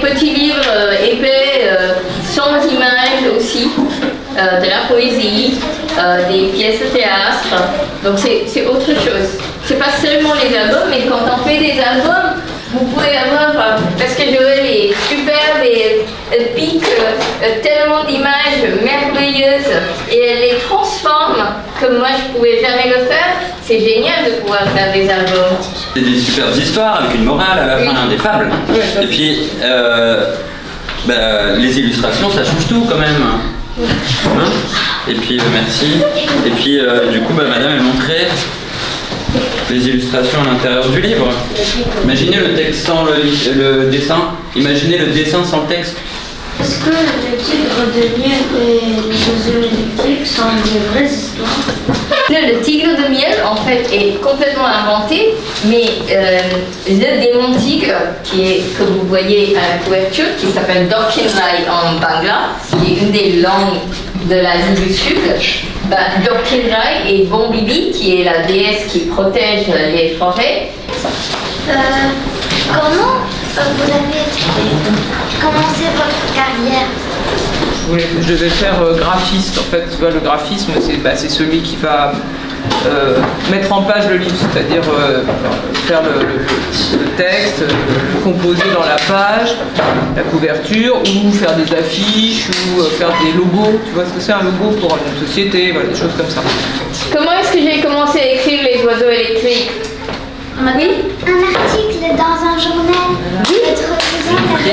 petits livres épais, sans images aussi, de la poésie, des pièces de théâtre. Donc c'est autre chose. C'est pas seulement les albums, mais quand on fait des albums, vous pouvez avoir, parce que Joël est superbe et elle pique tellement d'images merveilleuses et elle les transforme comme moi je pouvais jamais le faire. C'est génial de pouvoir faire des albums. C'est des superbes histoires avec une morale à la fin, des fables. Et puis les illustrations, ça change tout quand même. Hein? Et puis merci. Et puis du coup, madame, elle montrait les illustrations à l'intérieur du livre. Imaginez le texte sans le dessin. Imaginez le dessin sans le texte. Est-ce que le tigre de miel et les oiseaux électriques sont des vraies histoires? Le tigre de miel, en fait, est complètement inventé, mais le démon tigre, que vous voyez à la couverture, qui s'appelle Dokhinrai en Bangla, qui est une des langues de l'Asie du Sud, Dokhinrai et Bombibi, qui est la déesse qui protège les forêts. Comment vous avez commencé votre carrière? Je devais faire graphiste. En fait, tu vois, le graphisme, c'est celui qui va mettre en page le livre, c'est-à-dire faire le texte, le composer dans la page, la couverture, ou faire des affiches, ou faire des logos. Tu vois ce que c'est un logo pour une société, voilà, des choses comme ça. Comment est-ce que j'ai commencé à écrire Les oiseaux électriques? Oui? Un article dans un journal. Oui.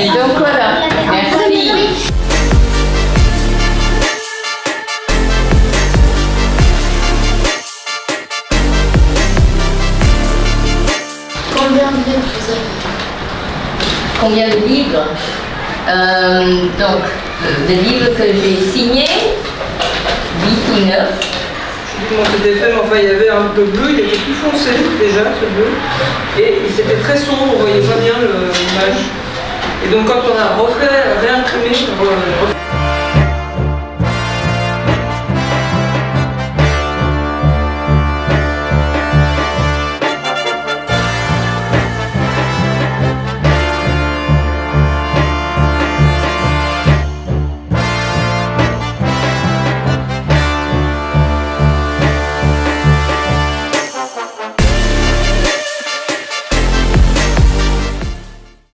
Donc voilà. Merci. Combien de livres? Donc, le livre que j'ai signé, 8 ou 9. Je sais plus comment c'était fait, mais enfin il y avait un peu bleu, il était plus foncé déjà ce bleu. Et c'était très sombre, on voyait pas bien l'image. Et donc quand on a réimprimé,